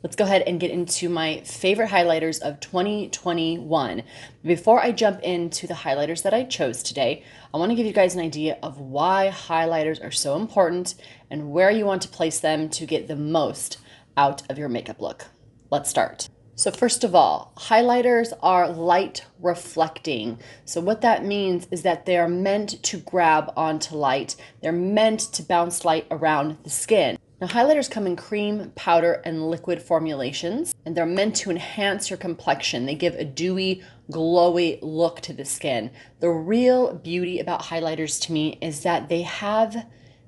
Let's go ahead and get into my favorite highlighters of 2021. Before I jump into the highlighters that I chose today, I want to give you guys an idea of why highlighters are so important and where you want to place them to get the most out of your makeup look. Let's start. So first of all, highlighters are light reflecting. So what that means is that they are meant to grab onto light. They're meant to bounce light around the skin. Now, highlighters come in cream, powder, and liquid formulations, and they're meant to enhance your complexion. They give a dewy, glowy look to the skin. The real beauty about highlighters to me is that they have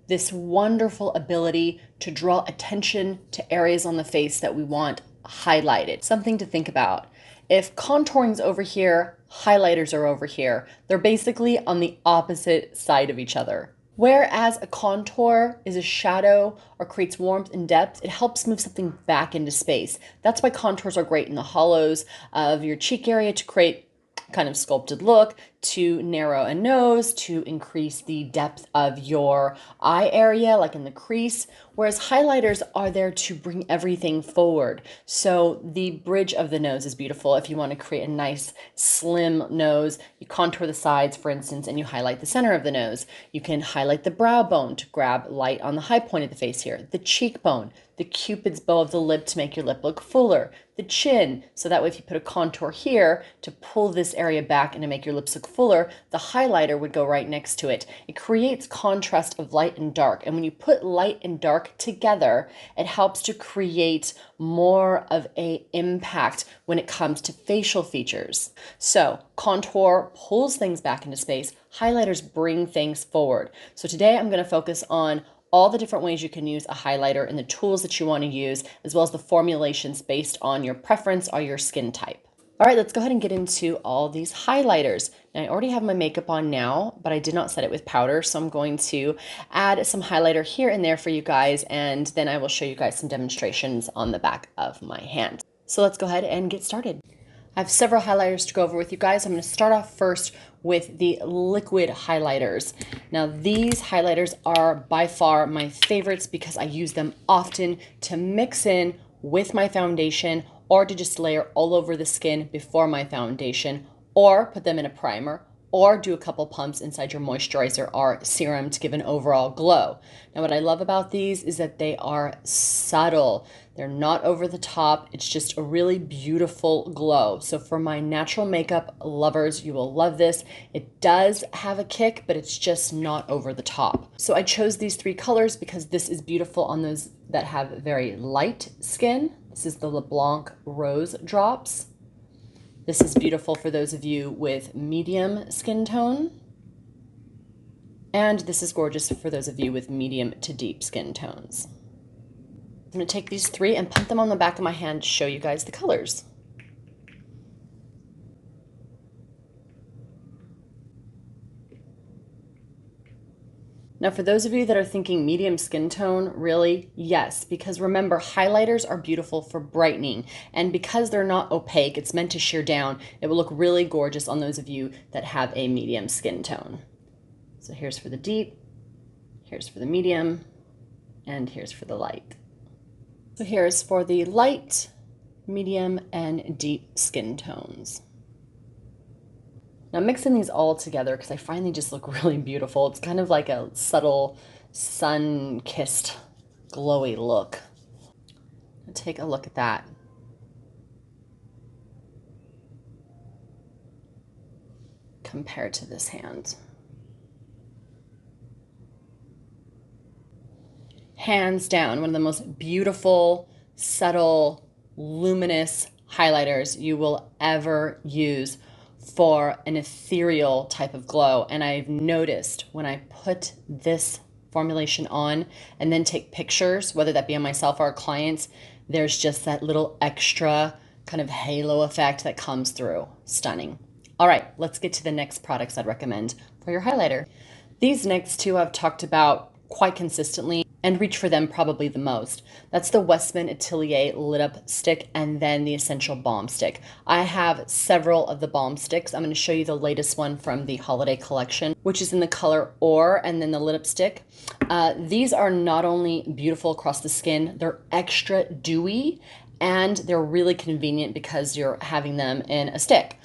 this wonderful ability to draw attention to areas on the face that we want highlighted. Something to think about. If contouring's over here, highlighters are over here. They're basically on the opposite side of each other. Whereas a contour is a shadow or creates warmth and depth, it helps move something back into space. That's why contours are great in the hollows of your cheek area to create kind of sculpted look, to narrow a nose, to increase the depth of your eye area, like in the crease, whereas highlighters are there to bring everything forward. So the bridge of the nose is beautiful. If you want to create a nice slim nose, you contour the sides, for instance, and you highlight the center of the nose. You can highlight the brow bone to grab light on the high point of the face here, the cheekbone, the cupid's bow of the lip to make your lip look fuller, the chin, so that way if you put a contour here to pull this area back and to make your lips look fuller, the highlighter would go right next to it. It creates contrast of light and dark, and when you put light and dark together, it helps to create more of a impact when it comes to facial features. So contour pulls things back into space, highlighters bring things forward. So today I'm going to focus on all the different ways you can use a highlighter and the tools that you want to use, as well as the formulations based on your preference or your skin type. All right, let's go ahead and get into all these highlighters. Now, I already have my makeup on now, but I did not set it with powder, so I'm going to add some highlighter here and there for you guys, and then I will show you guys some demonstrations on the back of my hand. So let's go ahead and get started. I have several highlighters to go over with you guys. I'm going to start off first with the liquid highlighters. Now, these highlighters are by far my favorites because I use them often to mix in with my foundation or to just layer all over the skin before my foundation, or put them in a primer, or do a couple pumps inside your moisturizer or serum to give an overall glow. Now, what I love about these is that they are subtle. They're not over the top. It's just a really beautiful glow. So for my natural makeup lovers, you will love this. It does have a kick, but it's just not over the top. So I chose these three colors because this is beautiful on those that have very light skin. This is the LeBlanc Rose Drops. This is beautiful for those of you with medium skin tone. And this is gorgeous for those of you with medium to deep skin tones. I'm going to take these three and put them on the back of my hand to show you guys the colors. Now, for those of you that are thinking medium skin tone, really, yes, because remember, highlighters are beautiful for brightening, and because they're not opaque, it's meant to sheer down. It will look really gorgeous on those of you that have a medium skin tone. So here's for the deep, here's for the medium, and here's for the light. So here's for the light, medium, and deep skin tones. Now, mixing these all together because I find they just look really beautiful. It's kind of like a subtle sun-kissed glowy look. Take a look at that. Compared to this hand. Hands down, one of the most beautiful, subtle, luminous highlighters you will ever use for an ethereal type of glow. And I've noticed when I put this formulation on and then take pictures, whether that be on myself or our clients, there's just that little extra kind of halo effect that comes through. Stunning. All right, let's get to the next products I'd recommend for your highlighter. These next two I've talked about quite consistently and reach for them probably the most. That's the Westmin Atelier Lit Up Stick and then the Essential Balm Stick. I have several of the balm sticks. I'm going to show you the latest one from the holiday collection, which is in the color Or, and then the Lit Up Stick. These are not only beautiful across the skin, they're extra dewy and they're really convenient because you're having them in a stick.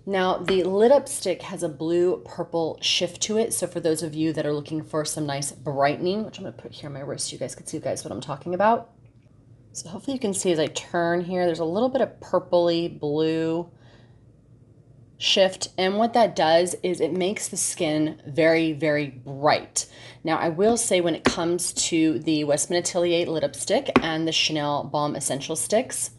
Now, the lit up stick has a blue purple shift to it. So for those of you that are looking for some nice brightening, which I'm going to put here on my wrist so you guys can see what I'm talking about. So hopefully you can see as I turn here, there's a little bit of purpley blue shift, and what that does is it makes the skin very, very bright. Now I will say, when it comes to the Westmin Atelier lit up stick and the Chanel Balm Essential sticks,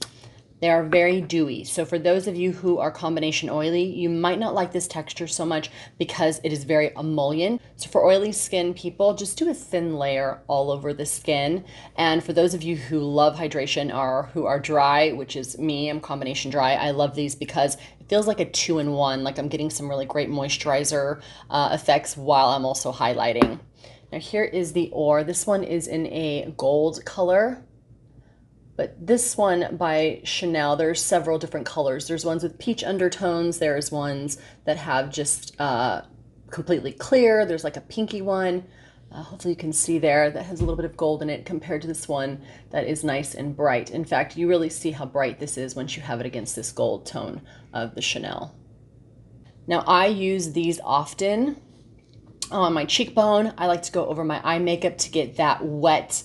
they are very dewy. So for those of you who are combination oily, you might not like this texture so much because it is very emollient. So for oily skin people, just do a thin layer all over the skin. And for those of you who love hydration or who are dry, which is me, I'm combination dry, I love these because it feels like a 2-in-1, like I'm getting some really great moisturizer effects while I'm also highlighting. Now here is the ore. This one is in a gold color. But this one by Chanel, there's several different colors. There's ones with peach undertones. There's ones that have just completely clear. There's like a pinky one. Hopefully you can see there that has a little bit of gold in it compared to this one that is nice and bright. In fact, you really see how bright this is once you have it against this gold tone of the Chanel. Now I use these often on my cheekbone. I like to go over my eye makeup to get that wet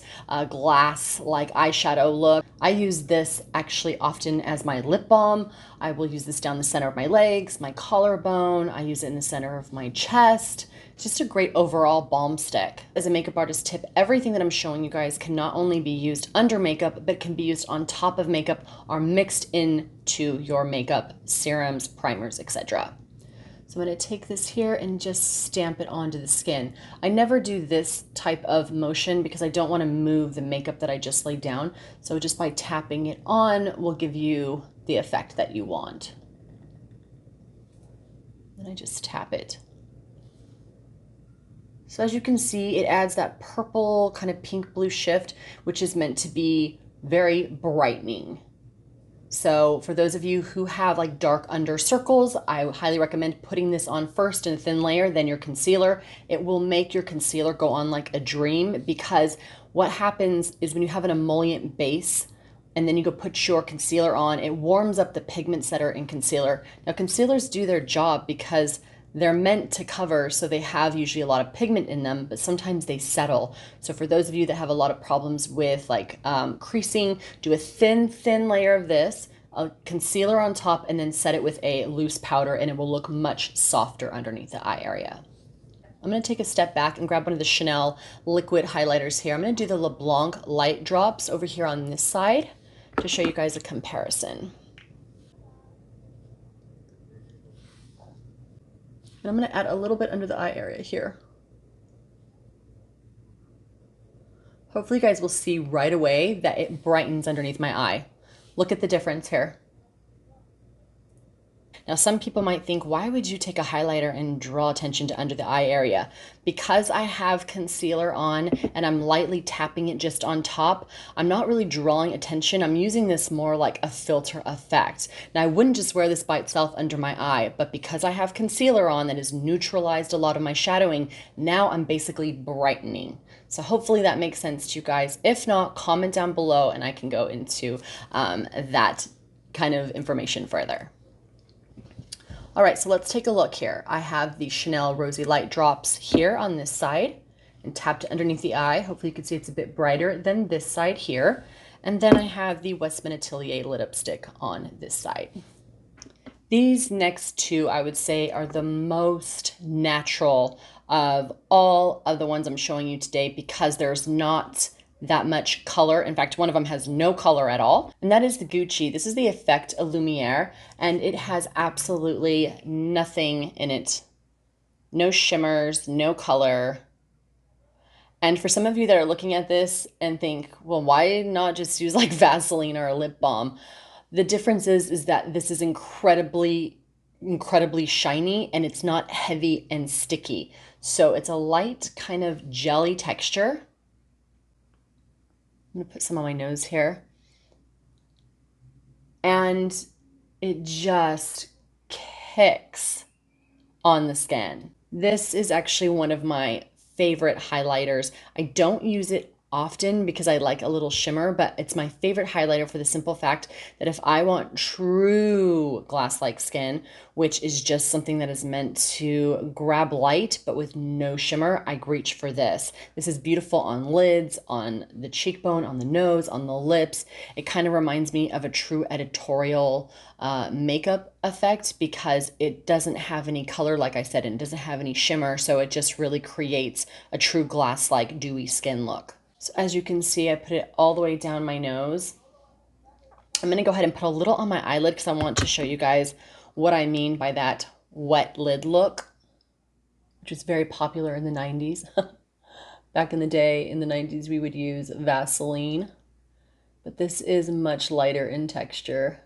glass like eyeshadow look. I use this actually often as my lip balm. I will use this down the center of my legs, my collarbone. I use it in the center of my chest. It's just a great overall balm stick. As a makeup artist tip, everything that I'm showing you guys can not only be used under makeup, but can be used on top of makeup or mixed into your makeup, serums, primers, etc. So I'm going to take this here and just stamp it onto the skin. I never do this type of motion because I don't want to move the makeup that I just laid down. So just by tapping it on will give you the effect that you want. Then I just tap it. So as you can see, it adds that purple kind of pink blue shift, which is meant to be very brightening. So for those of you who have like dark under circles, I highly recommend putting this on first in a thin layer, then your concealer. It will make your concealer go on like a dream, because what happens is when you have an emollient base and then you go put your concealer on, it warms up the pigments that are in concealer. Now concealers do their job because they're meant to cover, so they have usually a lot of pigment in them, but sometimes they settle. So for those of you that have a lot of problems with like creasing, do a thin layer of this, a concealer on top, and then set it with a loose powder, and it will look much softer underneath the eye area. I'm going to take a step back and grab one of the Chanel liquid highlighters here. I'm going to do the LeBlanc light drops over here on this side to show you guys a comparison. And I'm going to add a little bit under the eye area here. Hopefully you guys will see right away that it brightens underneath my eye. Look at the difference here. Now, some people might think, why would you take a highlighter and draw attention to under the eye area? Because I have concealer on and I'm lightly tapping it just on top, I'm not really drawing attention. I'm using this more like a filter effect. Now, I wouldn't just wear this by itself under my eye, but because I have concealer on that has neutralized a lot of my shadowing, now I'm basically brightening. So hopefully that makes sense to you guys. If not, comment down below and I can go into that kind of information further. All right, so let's take a look here. I have the Chanel Rosy Light Drops here on this side and tapped it underneath the eye. Hopefully you can see it's a bit brighter than this side here. And then I have the Westmin Atelier Lit Up Stick on this side. These next two, I would say, are the most natural of all of the ones I'm showing you today because there's not that much color. In fact, one of them has no color at all, and that is the Gucci. This is the Effect Lumiere, and it has absolutely nothing in it. No shimmers, no color. And for some of you that are looking at this and think, well, why not just use like Vaseline or a lip balm? The difference is that this is incredibly shiny and it's not heavy and sticky. So it's a light kind of jelly texture. I'm gonna put some on my nose here. And it just kicks on the skin. This is actually one of my favorite highlighters. I don't use it often because I like a little shimmer, but it's my favorite highlighter for the simple fact that if I want true glass-like skin, which is just something that is meant to grab light but with no shimmer, I reach for this. This is beautiful on lids, on the cheekbone, on the nose, on the lips. It kind of reminds me of a true editorial makeup effect because it doesn't have any color, like I said, and it doesn't have any shimmer, so it just really creates a true glass-like dewy skin look. So as you can see, I put it all the way down my nose. I'm gonna go ahead and put a little on my eyelid because I want to show you guys what I mean by that wet lid look, which was very popular in the 90s. Back in the day, in the 90s, we would use Vaseline, but this is much lighter in texture.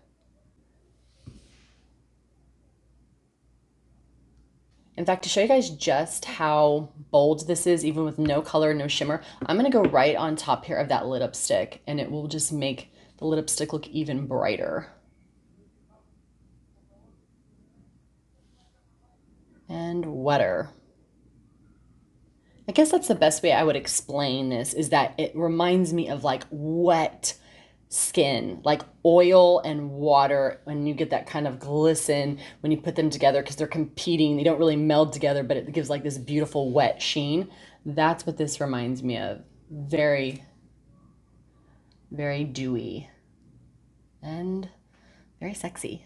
In fact, to show you guys just how bold this is, even with no color, no shimmer, I'm gonna go right on top here of that lipstick, and it will just make the lipstick look even brighter. And wetter. I guess that's the best way I would explain this, is that it reminds me of like wet skin, like oil and water, when you get that kind of glisten when you put them together because they're competing. They don't really meld together, but it gives like this beautiful wet sheen. That's what this reminds me of. Very, very dewy and very sexy.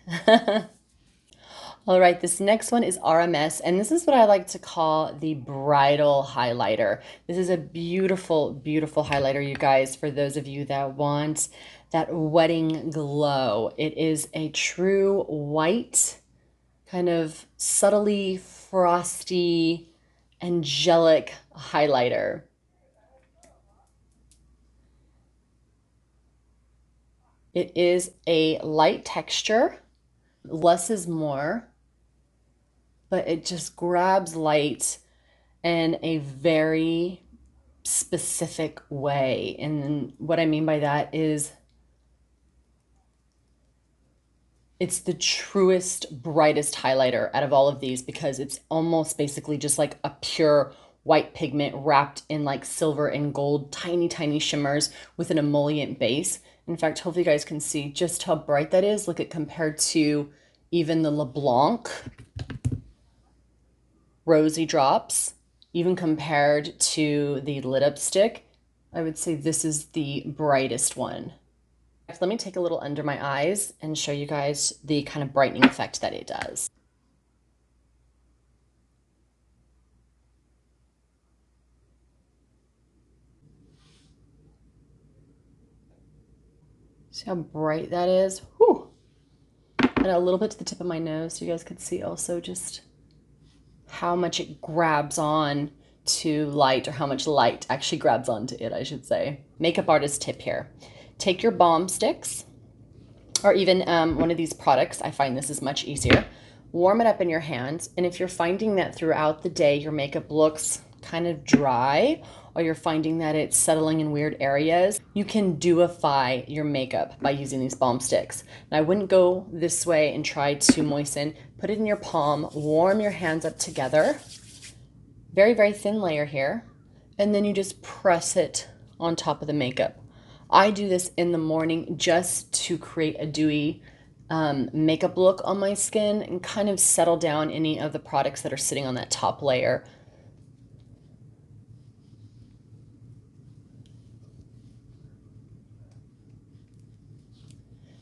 All right, this next one is RMS, and this is what I like to call the bridal highlighter. This is a beautiful, beautiful highlighter, you guys, for those of you that want that wedding glow. It is a true white, kind of subtly frosty, angelic highlighter. It is a light texture. Less is more, but it just grabs light in a very specific way. And what I mean by that is it's the truest, brightest highlighter out of all of these because it's almost basically just like a pure white pigment wrapped in like silver and gold, tiny, tiny shimmers with an emollient base. In fact, hopefully you guys can see just how bright that is. Look at compared to even the LeBlanc Rosy Drops, even compared to the lipstick, I would say this is the brightest one. Let me take a little under my eyes and show you guys the kind of brightening effect that it does. See how bright that is? Whew. And a little bit to the tip of my nose so you guys could see also just how much it grabs on to light, or how much light actually grabs onto it, I should say. Makeup artist tip here. Take your balm sticks, or even one of these products. I find this is much easier. Warm it up in your hand, and if you're finding that throughout the day your makeup looks kind of dry, or you're finding that it's settling in weird areas, you can dewify your makeup by using these balm sticks. Now, I wouldn't go this way and try to moisten. Put it in your palm, warm your hands up together. Very, very thin layer here. And then you just press it on top of the makeup. I do this in the morning just to create a dewy makeup look on my skin and kind of settle down any of the products that are sitting on that top layer.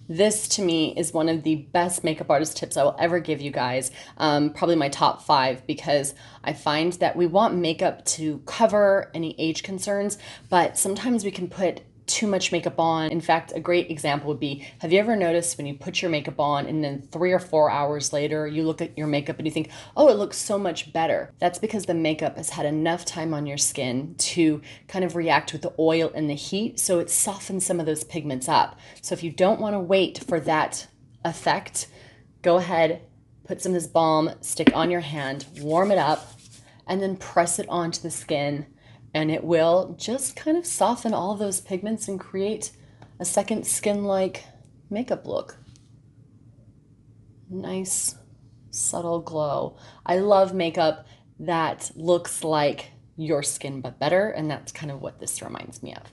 This to me is one of the best makeup artist tips I will ever give you guys. Probably my top 5, because I find that we want makeup to cover any age concerns, but sometimes we can put too much makeup on. In fact, a great example would be, have you ever noticed when you put your makeup on and then 3 or 4 hours later you look at your makeup and you think, oh, it looks so much better? That's because the makeup has had enough time on your skin to kind of react with the oil and the heat, so it softens some of those pigments up. So if you don't want to wait for that effect, go ahead, put some of this balm, stick on your hand, warm it up, and then press it onto the skin. And it will just kind of soften all of those pigments and create a second skin-like makeup look. Nice, subtle glow. I love makeup that looks like your skin but better, and that's kind of what this reminds me of.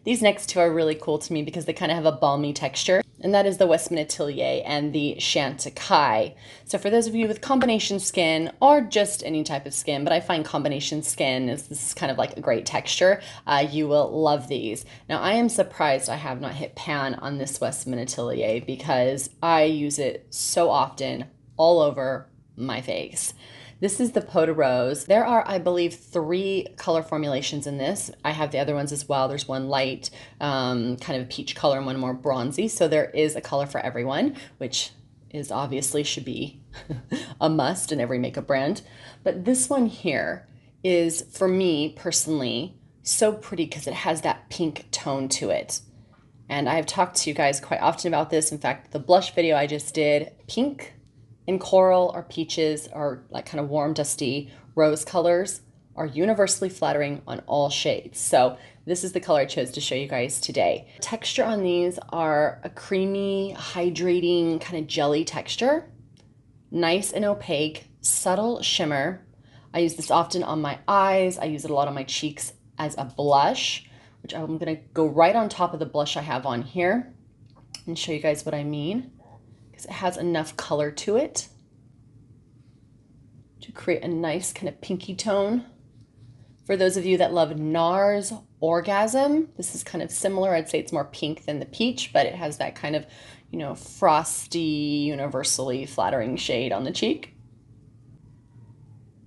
These next two are really cool to me because they kind of have a balmy texture, and that is the Westmin Atelier and the Chantecaille. So for those of you with combination skin or just any type of skin, but I find combination skin is this is kind of like a great texture, you will love these. Now I am surprised I have not hit pan on this Westmin Atelier because I use it so often all over my face. This is the Pot de Rose. There are, I believe, 3 color formulations in this. I have the other ones as well. There's one light, kind of peach color and one more bronzy. So there is a color for everyone, which is obviously should be a must in every makeup brand. But this one here is, for me personally, so pretty because it has that pink tone to it. And I've talked to you guys quite often about this. In fact, the blush video I just did, pink and coral or peaches or like kind of warm, dusty rose colors are universally flattering on all shades. So this is the color I chose to show you guys today. Texture on these are a creamy, hydrating, kind of jelly texture. Nice and opaque, subtle shimmer. I use this often on my eyes. I use it a lot on my cheeks as a blush, which I'm gonna go right on top of the blush I have on here and show you guys what I mean. It has enough color to it to create a nice kind of pinky tone. For those of you that love NARS Orgasm, this is kind of similar. I'd say it's more pink than the peach, but it has that kind of, you know, frosty, universally flattering shade on the cheek.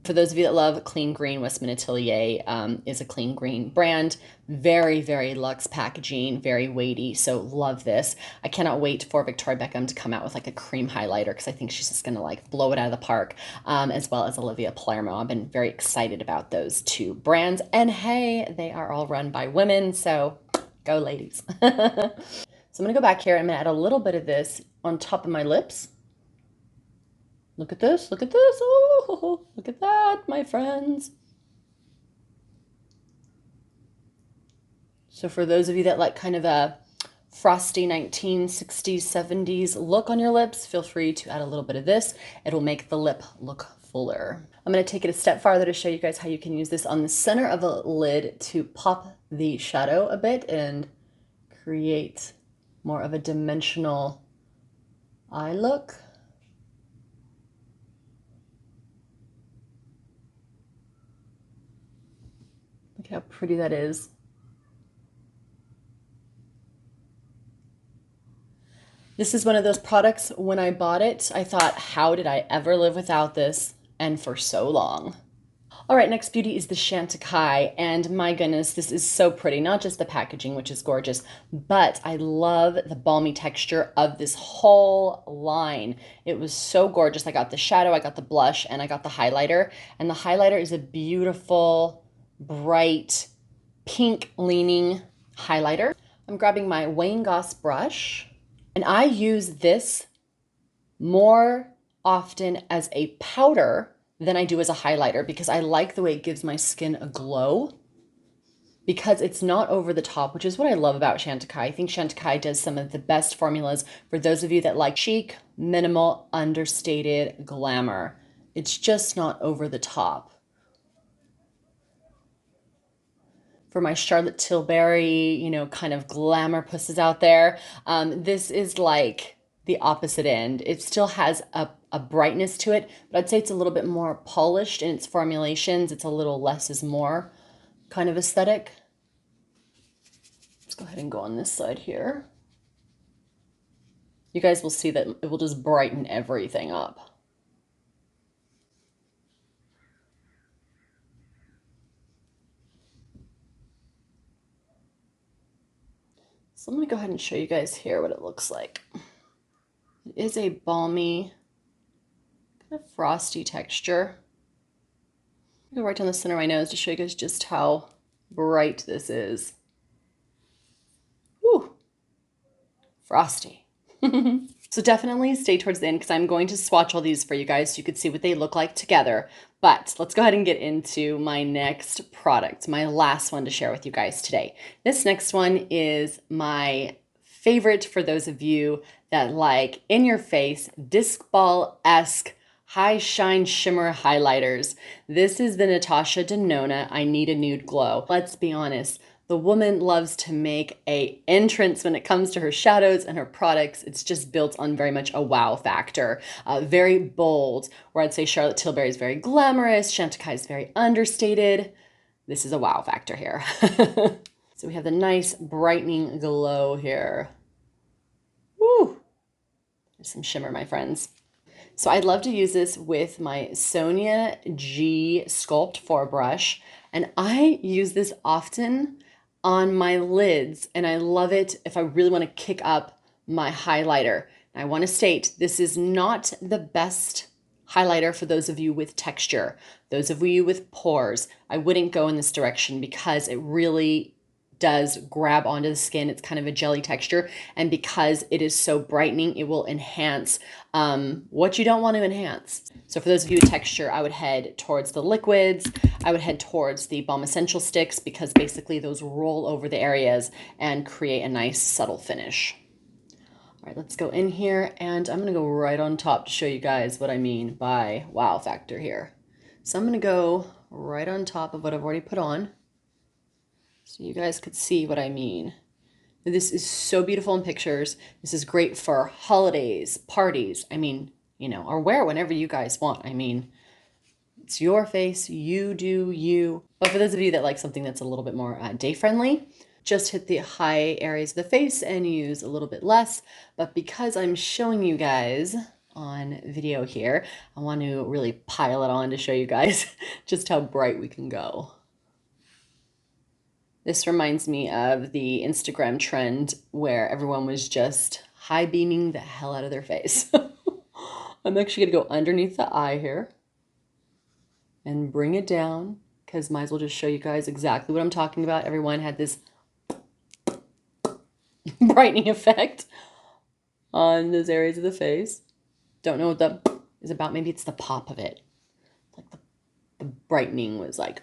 For those of you that love clean green, Westmin Atelier is a clean green brand. Very, very luxe packaging, very weighty, so love this. I cannot wait for Victoria Beckham to come out with like a cream highlighter because I think she's just gonna like blow it out of the park, as well as Olivia Palermo. I've been very excited about those 2 brands. And hey, they are all run by women, so go ladies. So I'm gonna go back here and I'm gonna add a little bit of this on top of my lips. Look at this, look at this. Oh, look at that, my friends. So for those of you that like kind of a frosty 1960s, 70s look on your lips, feel free to add a little bit of this. It'll make the lip look fuller. I'm gonna take it a step farther to show you guys how you can use this on the center of a lid to pop the shadow a bit and create more of a dimensional eye look. Look how pretty that is. This is one of those products, when I bought it, I thought, how did I ever live without this? And for so long. All right, next beauty is the Chantecaille, and my goodness, this is so pretty. Not just the packaging, which is gorgeous, but I love the balmy texture of this whole line. It was so gorgeous. I got the shadow, I got the blush, and I got the highlighter. And the highlighter is a beautiful, bright, pink-leaning highlighter. I'm grabbing my Wayne Goss brush, and I use this more often as a powder than I do as a highlighter because I like the way it gives my skin a glow because it's not over the top, which is what I love about Chantecaille. I think Chantecaille does some of the best formulas for those of you that like chic, minimal, understated glamour. It's just not over the top. For my Charlotte Tilbury, you know, kind of glamour pusses out there, this is like the opposite end. It still has a brightness to it, but I'd say it's a little bit more polished in its formulations. It's a little less is more kind of aesthetic. Let's go ahead and go on this side here. You guys will see that it will just brighten everything up. So I'm gonna go ahead and show you guys here what it looks like. It is a balmy, kind of frosty texture. I'll go right down the center of my nose to show you guys just how bright this is. Whew, frosty. So definitely stay towards the end because I'm going to swatch all these for you guys so you could see what they look like together. But let's go ahead and get into my next product, my last one to share with you guys today. This next one is my favorite for those of you that like in your face, disc ball-esque High Shine Shimmer Highlighters. This is the Natasha Denona I Need a Nude Glow. Let's be honest, the woman loves to make an entrance when it comes to her shadows and her products. It's just built on very much a wow factor. Very bold, where I'd say Charlotte Tilbury is very glamorous, Chantecaille is very understated. This is a wow factor here. So we have the nice brightening glow here. Woo! There's some shimmer, my friends. So I'd love to use this with my SONIA G Sculpt 4 brush. And I use this often on my lids. And I love it if I really want to kick up my highlighter. And I want to state, this is not the best highlighter for those of you with texture. Those of you with pores, I wouldn't go in this direction because it really does grab onto the skin. It's kind of a jelly texture, and because it is so brightening, it will enhance what you don't want to enhance. So for those of you with texture, I would head towards the liquids. I would head towards the Balm Essential sticks because basically those roll over the areas and create a nice subtle finish. All right, let's go in here, and I'm gonna go right on top to show you guys what I mean by wow factor here. So I'm gonna go right on top of what I've already put on, so you guys could see what I mean. This is so beautiful in pictures. This is great for holidays, parties. I mean, you know, or wear whenever you guys want. I mean, it's your face, you do you. But for those of you that like something that's a little bit more day friendly, just hit the high areas of the face and use a little bit less. But because I'm showing you guys on video here, I want to really pile it on to show you guys just how bright we can go. This reminds me of the Instagram trend where everyone was just high beaming the hell out of their face. I'm actually gonna go underneath the eye here and bring it down, because might as well just show you guys exactly what I'm talking about. Everyone had this brightening effect on those areas of the face. Don't know what that is about. Maybe it's the pop of it. Like the brightening was like,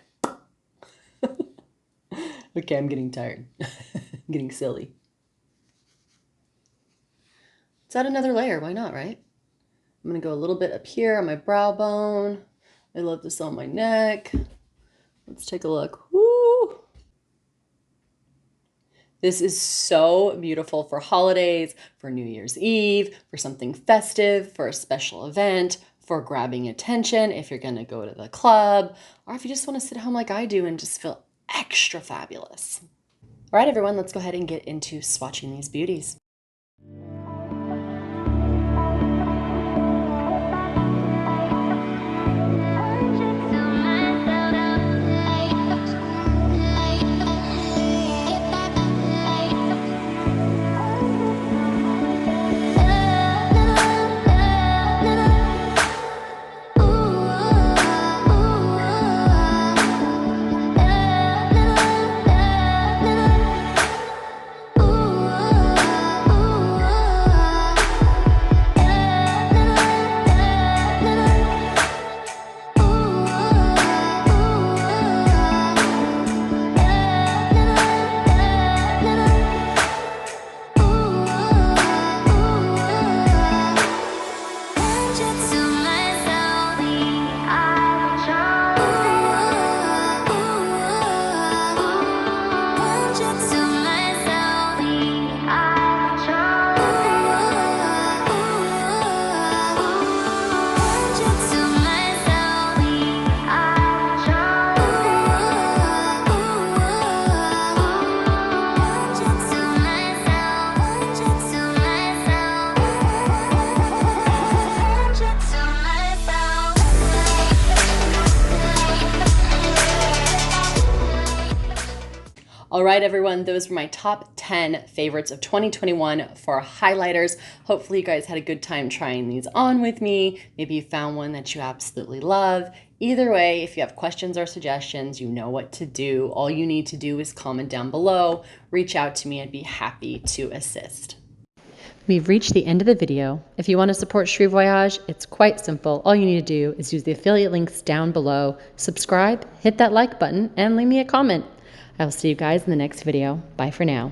okay, I'm getting tired. I'm getting silly. Let's add another layer. Why not, right? I'm going to go a little bit up here on my brow bone. I love this on my neck. Let's take a look. Woo! This is so beautiful for holidays, for New Year's Eve, for something festive, for a special event, for grabbing attention if you're going to go to the club, or if you just want to sit at home like I do and just feel extra fabulous. All right, everyone, let's go ahead and get into swatching these beauties. All right, everyone, those were my top 10 favorites of 2021 for highlighters. Hopefully you guys had a good time trying these on with me. Maybe you found one that you absolutely love. Either way, if you have questions or suggestions, you know what to do. All you need to do is comment down below, reach out to me, I'd be happy to assist. We've reached the end of the video. If you want to support Cheri Voyage, it's quite simple. All you need to do is use the affiliate links down below, subscribe, hit that like button, and leave me a comment. I will see you guys in the next video. Bye for now.